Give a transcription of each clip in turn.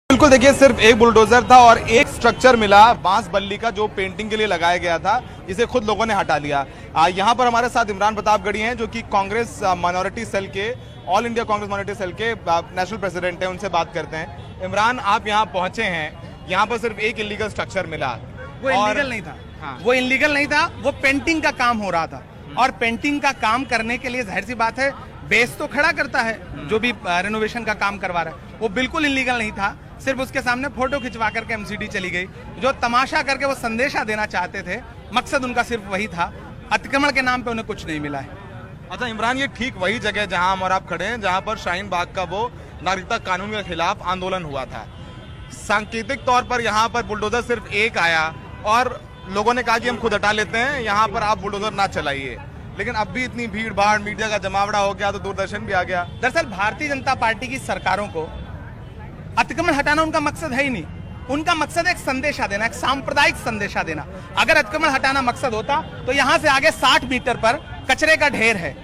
बिल्कुल देखिए, सिर्फ एक बुलडोजर था और एक स्ट्रक्चर मिला बांस बल्ली का जो पेंटिंग के लिए लगाया गया था, जिसे खुद लोगों ने हटा लिया। यहाँ पर हमारे साथ इमरान प्रतापगढ़ी हैं जो कि कांग्रेस माइनॉरिटी सेल के, all India Congress minority cell के नेशनल प्रेसिडेंट हैं। उनसे बात करते हैं। इमरान, आप यहाँ पहुंचे हैं, यहाँ पर सिर्फ एक इलीगल स्ट्रक्चर मिला। वो इलीगल नहीं था। हाँ। वो इलीगल नहीं था, वो पेंटिंग का काम हो रहा था। और पेंटिंग का काम करने के लिए जाहिर सी बात है बेस तो खड़ा करता है, जो भी रेनोवेशन का काम करवा रहा है। वो बिल्कुल इलीगल नहीं था। सिर्फ उसके सामने फोटो खिंचवा करके एमसीडी चली गई। जो तमाशा करके वो संदेशा देना चाहते थे, मकसद उनका सिर्फ वही था। अतिक्रमण के नाम पे उन्हें कुछ नहीं मिला है। अच्छा इमरान, ये ठीक वही जगह है जहां हम और आप खड़े हैं, जहां पर शाहीन बाग का वो नागरिकता कानून के खिलाफ आंदोलन हुआ था। सांकेतिक तौर पर यहाँ पर बुलडोजर सिर्फ एक आया और लोगों ने कहा कि हम खुद हटा लेते हैं, यहाँ पर आप बुलडोजर ना चलाइए। लेकिन अब भी इतनी भीड़ भाड़, मीडिया का जमावड़ा हो गया, तो दूरदर्शन भी आ गया। दरअसल भारतीय जनता पार्टी की सरकारों को अतिक्रमण हटाना उनका मकसद है ही नहीं। उनका मकसद एक संदेशा देना, एक सांप्रदायिक संदेशा देना। अगर अतिक्रमण हटाना मकसद होता तो यहाँ से आगे 60 मीटर पर कचरे का ढेर है,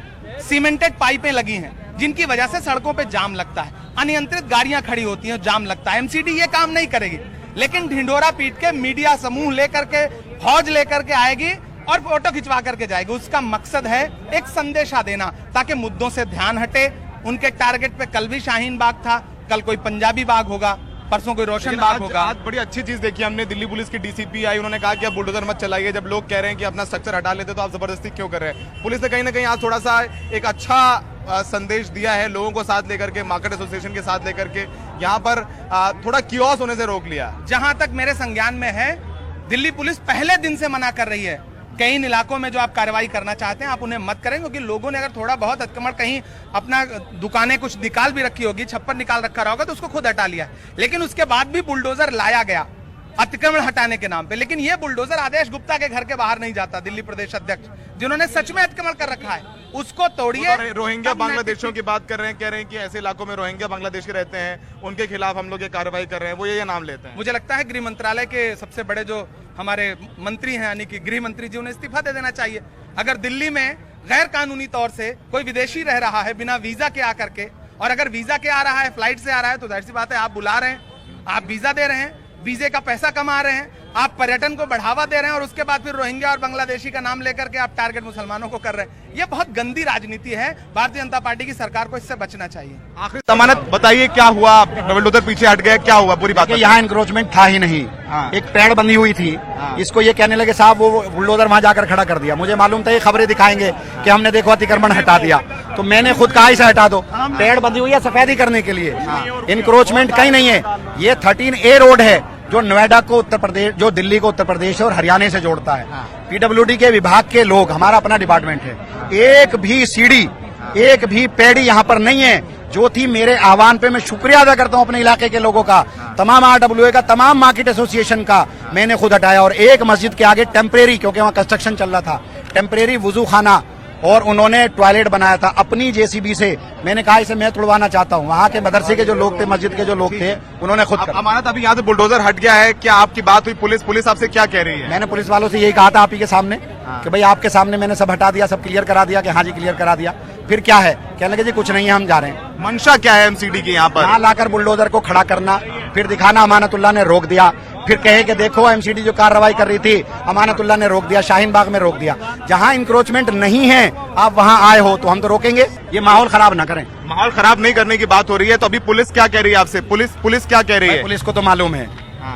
सीमेंटेड पाइपें लगी हैं, जिनकी वजह से सड़कों पे जाम लगता है, अनियंत्रित गाड़ियां खड़ी होती हैं, जाम लगता है। एमसीडी ये काम नहीं करेगी, लेकिन ढिंढोरा पीट के मीडिया समूह लेकर के, फौज लेकर के आएगी और फोटो खिंचवा करके जाएगी। उसका मकसद है एक संदेशा देना, ताकि मुद्दों से ध्यान हटे। उनके टारगेट पे कल भी शाहीन बाग था, कल कोई पंजाबी बाग होगा, परसों कोई रोशन बाग होगा। आज बड़ी अच्छी चीज देखी हमने, दिल्ली पुलिस की डीसीपी आई, उन्होंने कहा कि आप बुलडोजर मत चलाइए। जब लोग कह रहे हैं कि अपना स्ट्रक्चर हटा लेते तो आप जबरदस्ती क्यों कर रहे हैं? पुलिस ने कहीं ना कहीं आज थोड़ा सा एक अच्छा संदेश दिया है, लोगों को साथ लेकर के, मार्केट एसोसिएशन के साथ लेकर के यहाँ पर थोड़ा कियोस होने से रोक लिया। जहां तक मेरे संज्ञान में है, दिल्ली पुलिस पहले दिन से मना कर रही है। कई इलाकों में जो आप कार्रवाई करना चाहते हैं आप उन्हें मत करें, क्योंकि लोगों ने अगर थोड़ा बहुत अतिक्रमण, कहीं अपना दुकानें कुछ निकाल भी रखी होगी, छप्पर निकाल रखा होगा, तो उसको खुद हटा लिया। लेकिन उसके बाद भी बुलडोजर लाया गया अतिक्रमण हटाने के नाम पे। लेकिन ये बुलडोजर आदेश गुप्ता के घर के बाहर नहीं जाता। दिल्ली प्रदेश अध्यक्ष, जिन्होंने सच में अतिक्रमण कर रखा है, उसको तोड़िए। रोहिंग्या बांग्लादेशियों की बात कर रहे हैं, कह रहे हैं कि ऐसे इलाकों में रोहिंग्या बांग्लादेश के रहते हैं, उनके खिलाफ हम लोग ये कार्रवाई कर रहे हैं, वो ये नाम लेते हैं। मुझे लगता है गृह मंत्रालय के सबसे बड़े जो हमारे मंत्री हैं, यानी कि गृह मंत्री जी, उन्हें इस्तीफा दे देना चाहिए। अगर दिल्ली में गैर कानूनी तौर से कोई विदेशी रह रहा है बिना वीजा के आकर के, और अगर वीजा के आ रहा है, फ्लाइट से आ रहा है, तो जाहिर सी बात है आप बुला रहे हैं, आप वीजा दे रहे हैं, वीजे का पैसा कमा रहे हैं, आप पर्यटन को बढ़ावा दे रहे हैं, और उसके बाद फिर रोहिंग्या और बांग्लादेशी का नाम लेकर के आप टारगेट मुसलमानों को कर रहे हैं। ये बहुत गंदी राजनीति है। भारतीय जनता पार्टी की सरकार को इससे बचना चाहिए। आखिरी जमानत बताइए, क्या हुआ? बुलडोजर पीछे हट गया, क्या हुआ पूरी बात? यहाँ इंक्रोचमेंट था ही नहीं। एक पेड़ बंधी हुई थी, इसको ये कहने लगे साहब वो बुलडोजर वहां जाकर खड़ा कर दिया। मुझे मालूम था ये खबरें दिखाएंगे कि हमने देखो अतिक्रमण हटा दिया, तो मैंने खुद कहा इसे हटा दो। पेड़ बंधी हुई है सफेदी करने के लिए, इंक्रोचमेंट कहीं नहीं है। ये 13A रोड है जो नोएडा को उत्तर प्रदेश, जो दिल्ली को उत्तर प्रदेश और हरियाणा से जोड़ता है। पीडब्ल्यूडी के विभाग के लोग, हमारा अपना डिपार्टमेंट है, एक भी सीढ़ी, एक भी पेड़ी यहाँ पर नहीं है। जो थी मेरे आह्वान पे, मैं शुक्रिया अदा करता हूँ अपने इलाके के लोगों का, तमाम RWA का, तमाम मार्केट एसोसिएशन का, मैंने खुद हटाया। और एक मस्जिद के आगे टेम्परेरी, क्योंकि वहाँ कंस्ट्रक्शन चल रहा था, टेम्परेरी वुजू खाना और उन्होंने टॉयलेट बनाया था अपनी जेसीबी से। मैंने कहा इसे मैं तुड़वाना चाहता हूँ। वहाँ के मदरसे के जो लोग थे, मस्जिद के जो लोग थे, उन्होंने खुद करा। अमानत, अभी यहाँ से बुलडोजर हट गया है, क्या आपकी बात हुई? पुलिस आपसे क्या कह रही है? मैंने पुलिस वालों से यही कहा था आप ही के सामने कि भाई आपके सामने मैंने सब हटा दिया, सब क्लियर करा दिया, कि हाँ जी क्लियर करा दिया। फिर क्या है? कहने लगे जी कुछ नहीं है, हम जा रहे हैं। मंशा क्या है एमसीडी की यहाँ पर? यहाँ लाकर बुलडोजर को खड़ा करना, फिर दिखाना अमानतुल्लाह ने रोक दिया, फिर कहे कि देखो एमसीडी जो कार्रवाई कर रही थी अमानतुल्लाह ने रोक दिया, शाहीन बाग में रोक दिया। जहाँ इंक्रोचमेंट नहीं है आप वहाँ आए हो तो हम तो रोकेंगे। ये माहौल खराब ना करें। माहौल खराब नहीं करने की बात हो रही है, तो अभी पुलिस क्या कह रही है आपसे? पुलिस क्या कह रही है? पुलिस को तो मालूम है।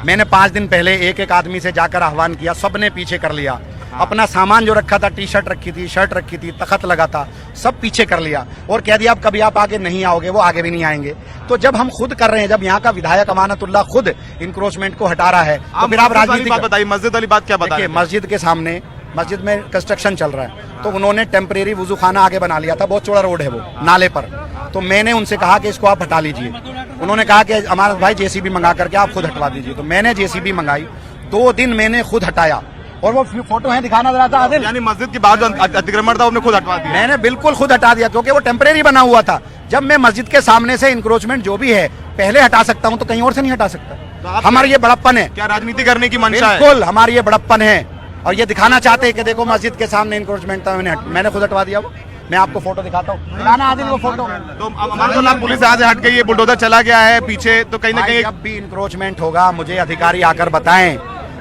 मैंने 5 दिन पहले एक आदमी से जाकर आह्वान किया, सबने पीछे कर लिया। अपना सामान जो रखा था, टी शर्ट रखी थी, शर्ट रखी थी, तखत लगा था, सब पीछे कर लिया और कह दिया अब कभी आप आगे नहीं आओगे, वो आगे भी नहीं आएंगे। तो जब हम खुद कर रहे हैं, जब यहाँ का विधायक अमानतुल्लाह खुद इंक्रोचमेंट को हटा रहा है, तो फिर आप राजनीति बात बताइए। मस्जिद वाली बात क्या बताइए? मस्जिद के सामने, मस्जिद में कंस्ट्रक्शन चल रहा है, तो उन्होंने टेम्परेरी वुजू खाना आगे बना लिया था, बहुत चौड़ा रोड है वो नाले पर। तो मैंने उनसे कहा कि इसको आप हटा लीजिए। उन्होंने कहा कि अमानत भाई जेसीबी मंगा करके आप खुद हटवा दीजिए। तो मैंने जेसीबी मंगाई, 2 दिन मैंने खुद हटाया, और वो फोटो है दिखाना जरा था आदिल। यानी मस्जिद के बाद अतिक्रमण था, उसने खुद हटवा दिया? मैंने बिल्कुल खुद हटा दिया, क्योंकि वो टेम्परेरी बना हुआ था। जब मैं मस्जिद के सामने से इंक्रोचमेंट जो भी है पहले हटा सकता हूँ, तो कहीं और से नहीं हटा सकता। हमारी ये बड़प्पन है। क्या राजनीति करने की मंशा है? बिल्कुल हमारी ये बड़प्पन है, और ये दिखाना चाहते हैं कि देखो मस्जिद के सामने इंक्रोचमेंट था, मैंने खुद हटवा दिया। वो मैं आपको फोटो दिखाता हूँ, लाना आदिल वो फोटो। तो अमरदुल्ला पुलिस यहाँ से हट गई है, बुलडोजर चला गया है पीछे, तो कहीं ना भाई, कहीं जब भी इंक्रोचमेंट होगा मुझे अधिकारी आकर बताएं,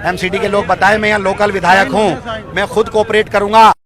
एमसीडी के लोग बताएं, मैं यहाँ लोकल विधायक हूँ, मैं खुद कोऑपरेट करूंगा।